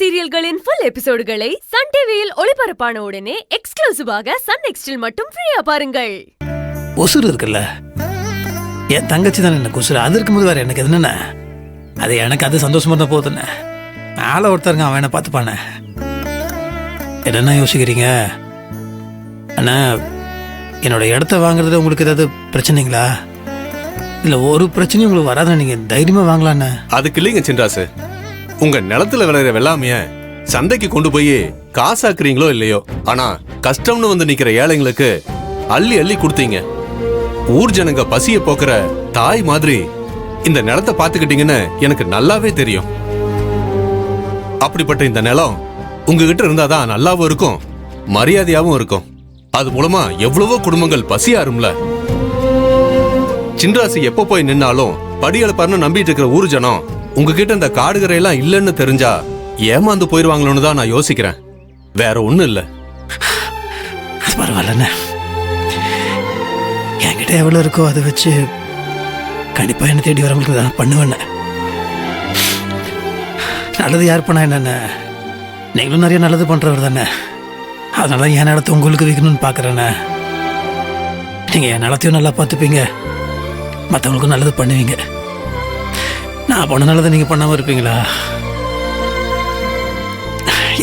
சீரியல்களின் full எபிசோடுகளை Sun டிவியில் ஒளிபரப்பான உடனே எக்ஸ்க்ளூசிவாக சன் நெக்ஸ்டில் மட்டும் ஃப்ரீயா பாருங்கள். ஒசுறு இருக்குல்ல, என் தங்கச்சி தானே எனக்கு ஒசுறு. அது இருக்கும்போது வேற எனக்கு என்னண்ணே, அது எனக்கு அது சந்தோஷமா தான் போகுதுண்ணே. ஆளை ஒருத்தருங்க அவன் என்ன பார்த்துப்பானே. என்னென்ன யோசிக்கிறீங்க அண்ணா? என்னோட இடத்த வாங்குறதுல உங்களுக்கு ஏதாவது பிரச்சனைங்களா? இல்லை ஒரு பிரச்சனையும் உங்களுக்கு வராதுன்னு நீங்கள் தைரியமாக வாங்கலாண்ணே. அதுக்கு இல்லைங்க சின்ராசு, உங்க நிலத்துல விளையிற வெள்ளாமைய சந்தைக்கு கொண்டு போய் காசாக்குறீங்களோ இல்லையோ, ஆனா கஷ்டம்னு வந்து நிக்கிற ஏழைங்களுக்கு அள்ளி அள்ளி கொடுத்தீங்க. ஊர் ஜனங்க பசிய போக்குற தாய் மாதிரி இந்த நிலத்தை பாத்துக்கிட்டீங்கன்னு எனக்கு நல்லாவே தெரியும். அப்படிப்பட்ட இந்த நிலம் உங்ககிட்ட இருந்தாதான் நல்லாவும் இருக்கும், மரியாதையாவும் இருக்கும். அது மூலமா எவ்வளவோ குடும்பங்கள் பசியாரும்ல. சின்ராசு எப்ப போய் நின்னாலும் படியளப்பாருன்னு நம்பிட்டு இருக்கிற ஊர் ஜனம் உங்ககிட்ட இந்த காடுகரையெல்லாம் இல்லைன்னு தெரிஞ்சா ஏமாந்து போயிருவாங்களோன்னு தான் நான் யோசிக்கிறேன். வேற ஒண்ணும் இல்ல. பரவாயில்லண்ணே, என்கிட்ட எவ்வளவு இருக்கோ அதை வச்சு கண்டிப்பா என்ன தேடி வரவங்களுக்கு தான் பண்ணுவேண்ணே. நல்லது யார் பண்ணா என்னண்ணே, நீங்களும் நிறைய நல்லது பண்றவர் தானே. அதனால என் நிலத்தை உங்களுக்கு வைக்கணும்னு பாக்குறேண்ணே. நீங்க என் நிலத்தையும் நல்லா பார்த்துப்பீங்க, மற்றவங்களுக்கும் நல்லது பண்ணுவீங்க. நான் பண்ண நல்லதை நீங்க பண்ணாம இருப்பீங்களா?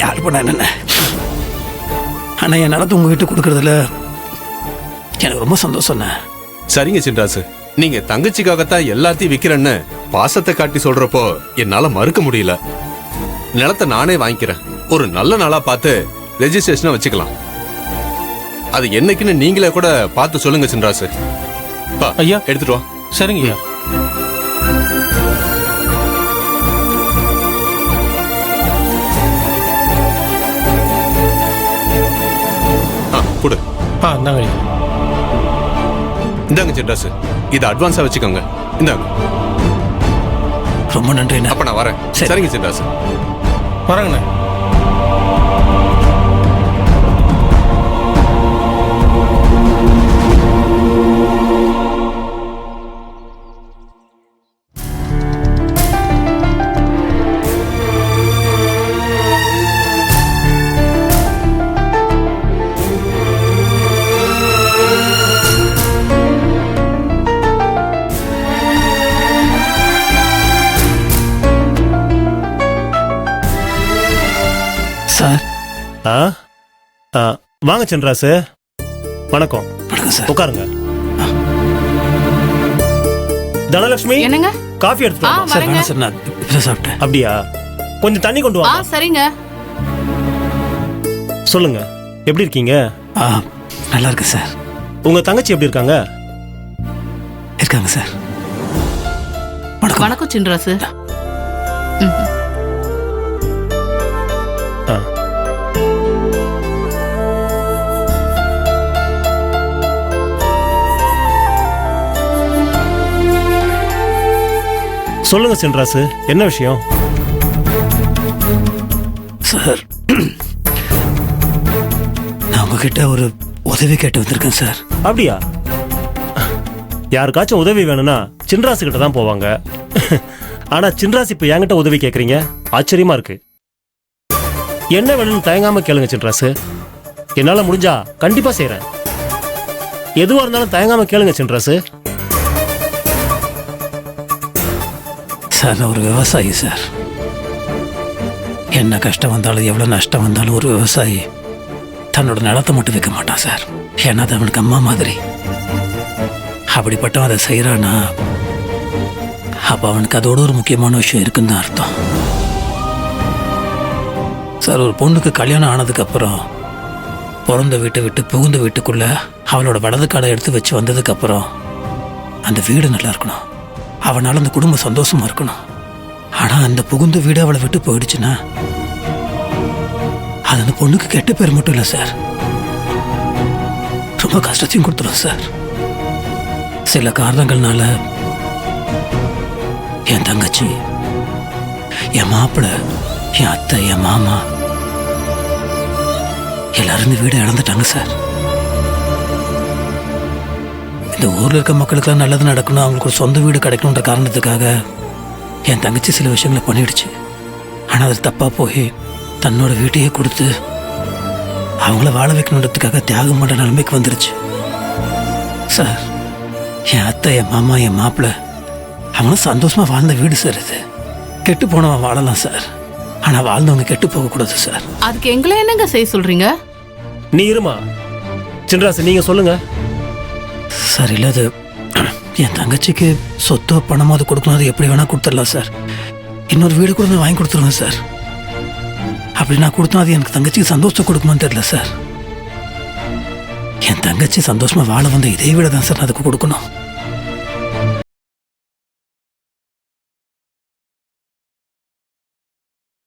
யார் பண்ண என்னென்ன, ஆனா என் நிலத்தை உங்ககிட்ட கொடுக்கறதுல எனக்கு ரொம்ப சந்தோஷம். சரிங்க சின்ராசு, நீங்க தங்கச்சிக்காகத்தான் எல்லாத்தையும் விக்கிறேன்னு பாசத்தை காட்டி சொல்றப்போ என்னால மறுக்க முடியல. நிலத்தை நானே வாங்கிக்கிறேன். ஒரு நல்ல நாளா பார்த்து ரெஜிஸ்ட்ரேஷனை வச்சுக்கலாம். அது என்னைக்குன்னு நீங்களே கூட பார்த்து சொல்லுங்க சின்ராசு. ஐயா எடுத்துட்டு வா. சரிங்க ஐயா. கொடு. இந்தாங்க சின்ராசு, இதை அட்வான்ஸா வச்சுக்கோங்க. இந்தாங்க. ரொம்ப நன்றி. அப்ப நான் வரேன். சரிங்க சின்ராசு, வரேங்கண்ணே. சார் வாங்க சின்ராசு. வணக்கம். வணக்கம் சார். உட்காருங்க. தனலட்சுமி, என்னங்க? காஃபி எடுத்து வா. சார் வேணாம் சார், நான் இப்பதான் சாப்பிட்டேன். அப்படியா? கொஞ்சம் தண்ணி கொண்டு வா. சரிங்க. சொல்லுங்க, எப்படி இருக்கீங்க? நல்லா இருக்கு சார். உங்க தங்கச்சி எப்படி இருக்காங்க? இருக்காங்க சார். வணக்கம் சின்ராசு. சொல்லுங்க சின்ராசு, என்ன விஷயம்? சார், நான் உங்ககிட்ட ஒரு உதவி கேட்டு வந்திருக்கேன் சார். அப்படியா? யாருக்காச்சும் உதவி வேணும்னா சின்ராசு கிட்ட தான் போவாங்க. ஆனா சின்ராசு இப்ப என்கிட்ட உதவி கேக்குறீங்க, ஆச்சரியமா இருக்கு. என்ன வேணும்னு தயங்காம கேளுங்க சின்ராசு. என்னால முடிஞ்சா கண்டிப்பா செய்யறேன். எதுவா இருந்தாலும் தயங்காம கேளுங்க சின்ராசு. சார், நான் ஒரு விவசாயி சார். என்ன கஷ்டம் வந்தாலும் எவ்வளோ நஷ்டம் வந்தாலும் ஒரு விவசாயி தன்னோட நிலத்தை மட்டும் விற்க மாட்டான் சார். ஏன்னா அது அவனுக்கு அம்மா மாதிரி. அப்படிப்பட்டவன் அதை செய்கிறானா, அப்போ அவனுக்கு அதோட ஒரு முக்கியமான விஷயம் இருக்குன்னு தான் அர்த்தம் சார். ஒரு பொண்ணுக்கு கல்யாணம் ஆனதுக்கப்புறம் பிறந்த வீட்டை விட்டு புகுந்த வீட்டுக்குள்ள அவளோட வலது காலை எடுத்து வச்சு வந்ததுக்கப்புறம் அந்த வீடு நல்லா இருக்கணும், அவனால் அந்த குடும்பம் சந்தோஷமா இருக்கணும். ஆனால் அந்த புகுந்த வீடு அவளை விட்டு போயிடுச்சுன்னா அது அந்த பொண்ணுக்கு கெட்ட பேர் மட்டும் இல்லை சார், ரொம்ப கஷ்டத்தையும் கொடுத்துரும் சார். சில காரணங்கள்னால என் தங்கச்சி, என் மாப்பிள்ளை, என் அத்தை, என் மாமா எல்லாரும் இந்த வீடை இழந்துட்டாங்க சார். இந்த ஊரில் இருக்க மக்களுக்கெல்லாம் நல்லது நடக்கணும், அவங்களுக்கு ஒரு சொந்த வீடு கிடைக்கணுன்ற காரணத்துக்காக என் தங்கச்சி சில விஷயங்களை பண்ணிடுச்சு. ஆனால் அது தப்பாக போய் தன்னோட வீட்டையே கொடுத்து அவங்கள வாழ வைக்கணுன்றதுக்காக தியாகம் பண்ணுற நிலைமைக்கு வந்துருச்சு சார். என் அத்தை, என் மாமா, என் மாப்பிள்ளை அவங்களும் சந்தோஷமாக வாழ்ந்த வீடு சார் இது. கெட்டு போனவன் வாழலாம் சார், ஆனால் வாழ்ந்தவங்க கெட்டு போகக்கூடாது சார். அதுக்கு எங்களை என்னங்க செய்ய சொல்றீங்க? நீ இருமா சின்ராசு, நீங்க சொல்லுங்க. சார் இல்லை, அது என் தங்கச்சிக்கு சொத்தோ பணமோ அது கொடுக்கணும், அது எப்படி வேணால் கொடுத்துடலாம் சார். இன்னொரு வீடு கூட நான் வாங்கி கொடுத்துருவேன் சார். அப்படி நான் கொடுத்தா அது எனக்கு தங்கச்சிக்கு சந்தோஷம் கொடுக்குமான்னு தெரியல சார். என் தங்கச்சி சந்தோஷமா வாழ வந்த இதே வீட தான் சார் அதுக்கு கொடுக்கணும்.